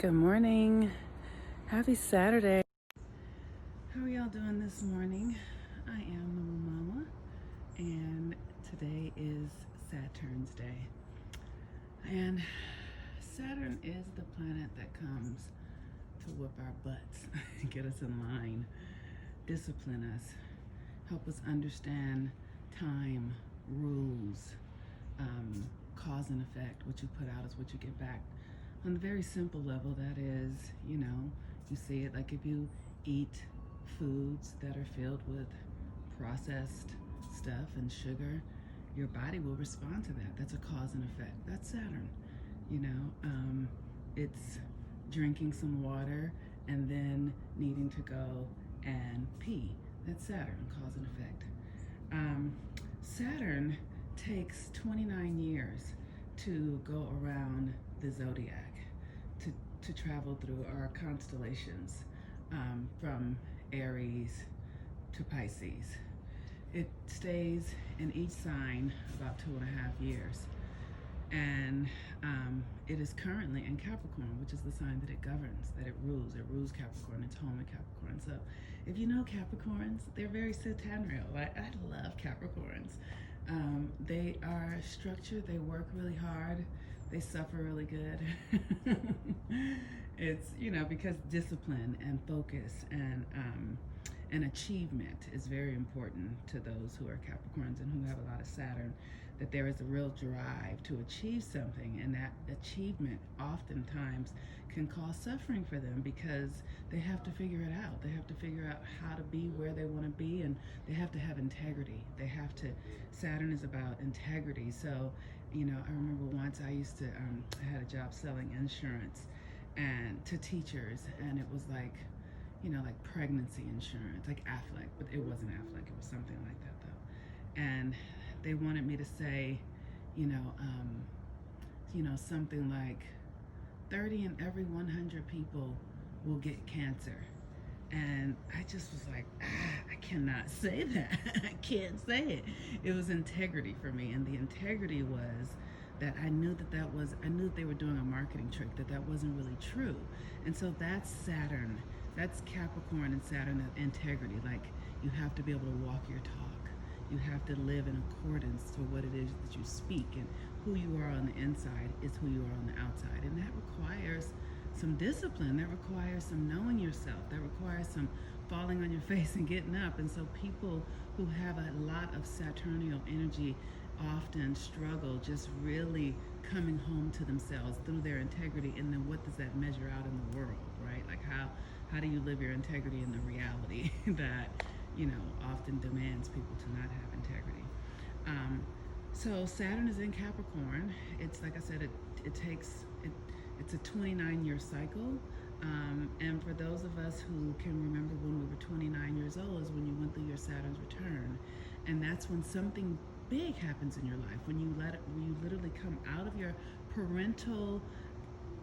Good morning. Happy Saturday. How are y'all doing this morning? I am Mama Mama, and today is Saturn's Day. And Saturn is the planet that comes to whip our butts, get us in line, discipline us, help us understand time, rules, cause and effect. What you put out is what you get back. On a very simple level, that is, you see it like if you eat foods that are filled with processed stuff and sugar, your body will respond to that. That's a cause and effect. That's Saturn. It's drinking some water and then needing to go and pee. That's Saturn, cause and effect. Saturn takes 29 years to go around the zodiac, to travel through our constellations, from Aries to Pisces. It stays in each sign about 2.5 years. And it is currently in Capricorn, which is the sign that it governs, that it rules. It rules Capricorn. It's home in Capricorn. So if you know Capricorns, they're very Saturnial. I love Capricorns. They are structured. They work really hard. They suffer really good. It's, because discipline and focus and achievement is very important to those who are Capricorns and who have a lot of Saturn, that there is a real drive to achieve something, and that achievement oftentimes can cause suffering for them because they have to figure it out. They have to figure out how to be where they want to be, and they have to have integrity. Saturn is about integrity. So, I remember once I had a job selling insurance and to teachers, and it was like pregnancy insurance, like Affleck, but it wasn't Affleck, it was something like that though. And they wanted me to say, something like 30 in every 100 people will get cancer. And I just was like, I cannot say that. I can't say it. It was integrity for me. And the integrity was that I knew that they were doing a marketing trick, that wasn't really true. And so that's Saturn. That's Capricorn and Saturn, integrity. Like, you have to be able to walk your talk. You have to live in accordance to what it is that you speak, and who you are on the inside is who you are on the outside. And that requires some discipline. That requires some knowing yourself. That requires some falling on your face and getting up. And so people who have a lot of Saturnial energy often struggle just really coming home to themselves through their integrity. And then what does that measure out in the world, right? Like how do you live your integrity in the reality that often demands people to not have integrity? So Saturn is in Capricorn. It's like I said, it's a 29-year cycle. And for those of us who can remember when we were 29 years old is when you went through your Saturn's return. And that's when something big happens in your life, when you literally come out of your parental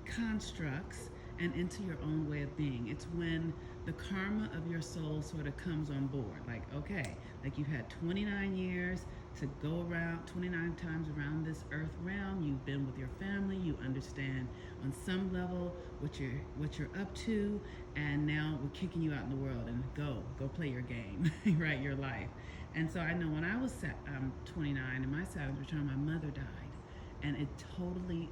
constructs and into your own way of being. It's when the karma of your soul sort of comes on board. Like, okay, like you've had 29 years to go around, 29 times around this earth realm. You've been with your family. You understand on some level what you're up to, and now we're kicking you out in the world and go play your game, right? Your life. And so I know when I was 29 and my Saturn's return, my mother died, and it totally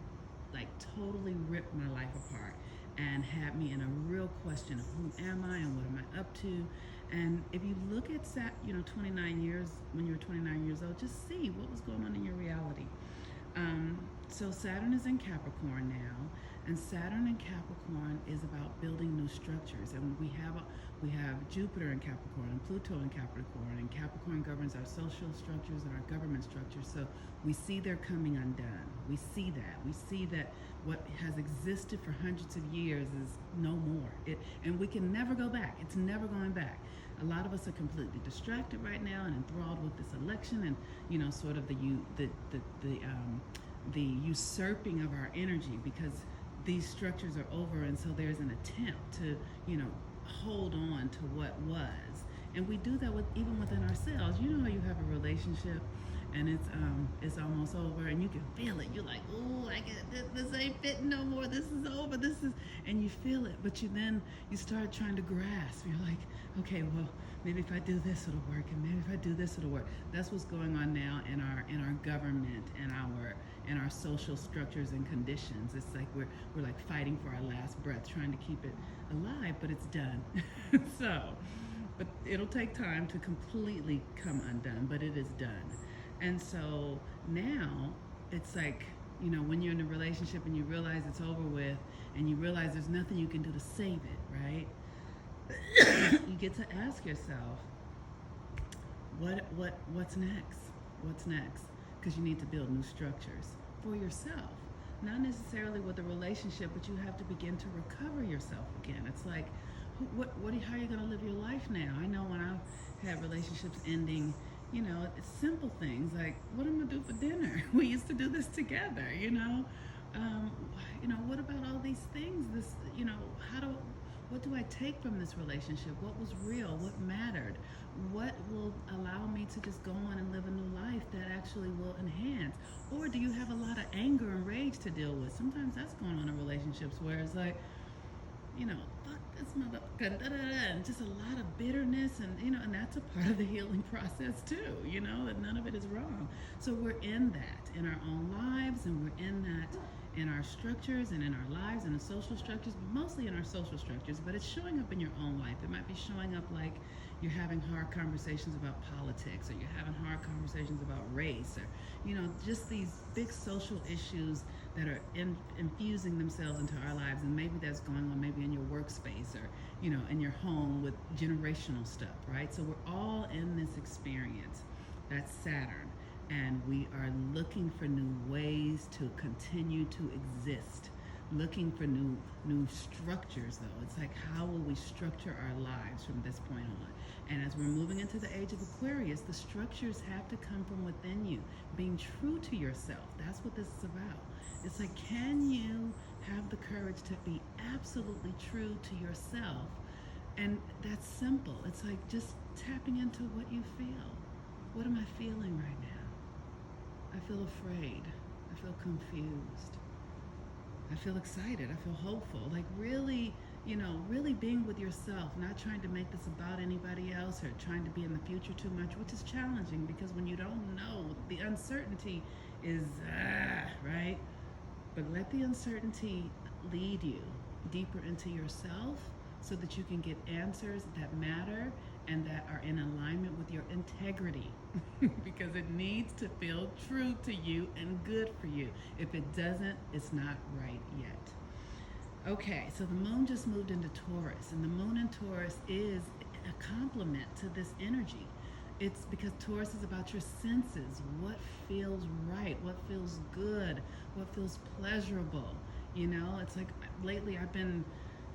ripped my life apart and had me in a real question of who am I and what am I up to. And if you look at 29 years, when you were 29 years old, just see what was going on in your reality. So Saturn is in Capricorn now, and Saturn in Capricorn is about building new structures. And we have Jupiter in Capricorn and Pluto in Capricorn, and Capricorn governs our social structures and our government structures. So we see they're coming undone. We see that what has existed for hundreds of years is no more. And we can never go back. It's never going back. A lot of us are completely distracted right now and enthralled with this election and sort of the usurping of our energy, because these structures are over, and so there's an attempt to hold on to what was. And we do that even within ourselves. How you have a relationship and it's almost over, and you can feel it. You're like, oh, this ain't fitting no more. This is over. This this is, and you feel it, but you start trying to grasp. You're like, okay, well, maybe if I do this, it'll work, and maybe if I do this, it'll work. That's what's going on now in our government and our social structures and conditions. It's like we're like fighting for our last breath, trying to keep it alive, but it's done. So, but it'll take time to completely come undone, but it is done. And so now it's like, when you're in a relationship and you realize it's over with, and you realize there's nothing you can do to save it, right? You get to ask yourself, what's next? What's next? Because you need to build new structures for yourself. Not necessarily with a relationship, but you have to begin to recover yourself again. It's like, how are you going to live your life now? I know when I had relationships ending, it's simple things like, what am I gonna do for dinner? We used to do this together, what about all these things? What do I take from this relationship? What was real? What mattered? What will allow me to just go on and live a new life that actually will enhance? Or do you have a lot of anger and rage to deal with? Sometimes that's going on in relationships where it's like, fuck this motherfucker, and just a lot of bitterness, and that's a part of the healing process too, that none of it is wrong. So we're in that in our own lives, and we're in that in our structures and in our lives and the social structures, but mostly in our social structures, but it's showing up in your own life. It might be showing up like you're having hard conversations about politics, or you're having hard conversations about race, or just these big social issues that are infusing themselves into our lives. And maybe that's going on maybe in your workspace, or in your home with generational stuff, right? So we're all in this experience. That's Saturn, and we are looking for new ways to continue to exist, looking for new structures. Though it's like, how will we structure our lives from this point on? And as we're moving into the age of Aquarius, the structures have to come from within you, being true to yourself. That's what this is about. It's like, can you have the courage to be absolutely true to yourself? And that's simple. It's like just tapping into what you feel. What am I feeling right now? I feel afraid. I feel confused. I feel excited. I feel hopeful. Like really, really being with yourself, not trying to make this about anybody else, or trying to be in the future too much, which is challenging because when you don't know, the uncertainty is, right? But let the uncertainty lead you deeper into yourself so that you can get answers that matter and that are in alignment with your integrity because it needs to feel true to you and good for you. If it doesn't, it's not right yet. Okay, so the moon just moved into Taurus, and the moon in Taurus is a complement to this energy. It's because Taurus is about your senses. What feels right? What feels good? What feels pleasurable? It's like lately I've been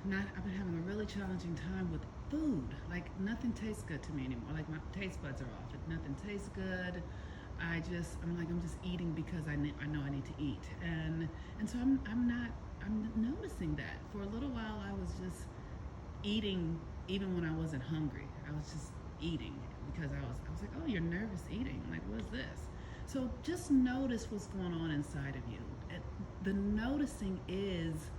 having a really challenging time with food. Like nothing tastes good to me anymore. Like my taste buds are off. If nothing tastes good, I'm just eating because I know I need to eat. And so I'm noticing that. For a little while I was just eating even when I wasn't hungry. I was just eating because I was like, oh, you're nervous eating. Like, what is this? So just notice what's going on inside of you. The noticing is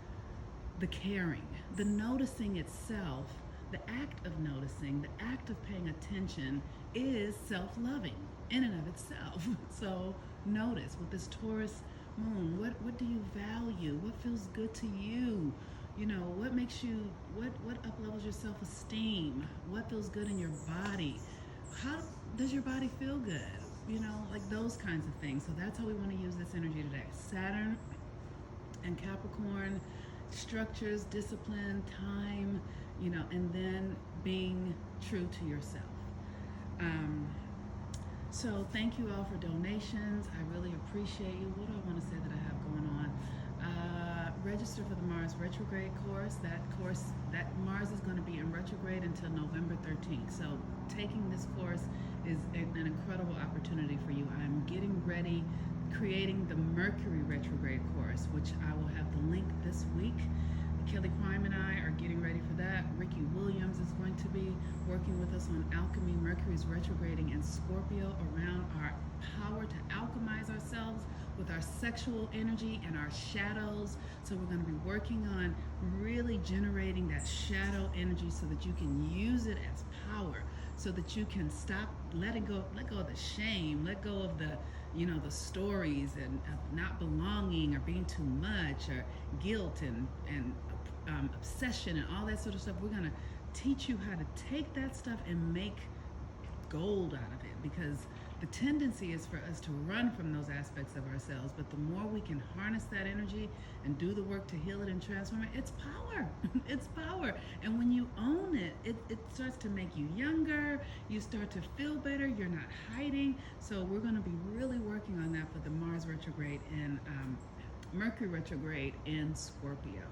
the caring. The noticing itself, the act of noticing, the act of paying attention is self-loving in and of itself. So notice with this Taurus moon, what do you value? What feels good to you? What makes you, what up-levels your self-esteem? What feels good in your body? How does your body feel good? Like those kinds of things. So that's how we want to use this energy today. Saturn and Capricorn, structures, discipline, time, and then being true to yourself. So thank you all for donations. I really appreciate you. What do I want to say that I have going on? Register for the Mars retrograde course. That Mars is going to be in retrograde until November 13th. So taking this course is an incredible opportunity for you. I'm getting ready, creating the Mercury retrograde course, which I will have the link this week. Kelly Prime and I are getting ready for that. Ricky Williams is going to be working with us on alchemy. Mercury is retrograding in Scorpio around our power to alchemize ourselves with our sexual energy and our shadows. So we're going to be working on really generating that shadow energy so that you can use it as power, so that you can stop, let go of the shame, let go of the the stories and not belonging or being too much or guilt and obsession and all that sort of stuff. We're going to teach you how to take that stuff and make gold out of it, because the tendency is for us to run from those aspects of ourselves. But the more we can harness that energy and do the work to heal it and transform it, it's power. It's power. And when you own it, it starts to make you younger. You start to feel better. You're not hiding. So we're going to be really working on that for the Mars retrograde and Mercury retrograde in Scorpio.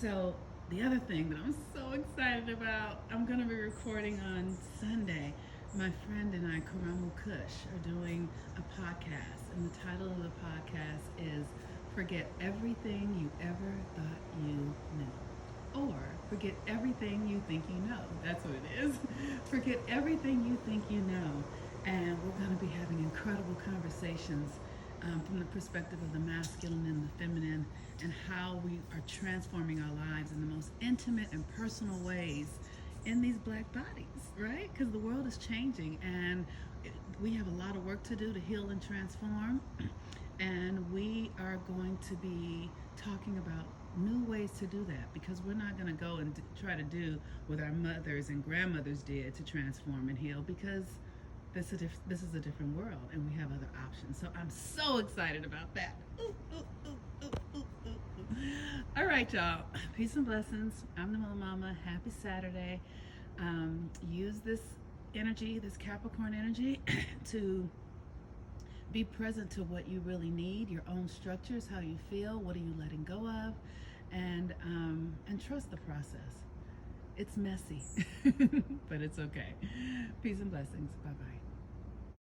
So the other thing that I'm so excited about, I'm going to be recording on Sunday. My friend and I, Karamu Kush, are doing a podcast, and the title of the podcast is Forget Everything You Ever Thought You Knew. Or Forget Everything You Think You Know. That's what it is. Forget everything you think you know. And we're going to be having incredible conversations from the perspective of the masculine and the feminine, and how we are transforming our lives in the most intimate and personal ways in these black bodies, right? Because the world is changing, and we have a lot of work to do to heal and transform. And we are going to be talking about new ways to do that, because we're not going to go and try to do what our mothers and grandmothers did to transform and heal, because this is a different world, and we have other options. So I'm so excited about that. All right, y'all. Peace and blessings. I'm the Mother Mama. Happy Saturday. Use this energy, this Capricorn energy, to be present to what you really need, your own structures, how you feel, what are you letting go of, and trust the process. It's messy, but it's okay. Peace and blessings. Bye-bye.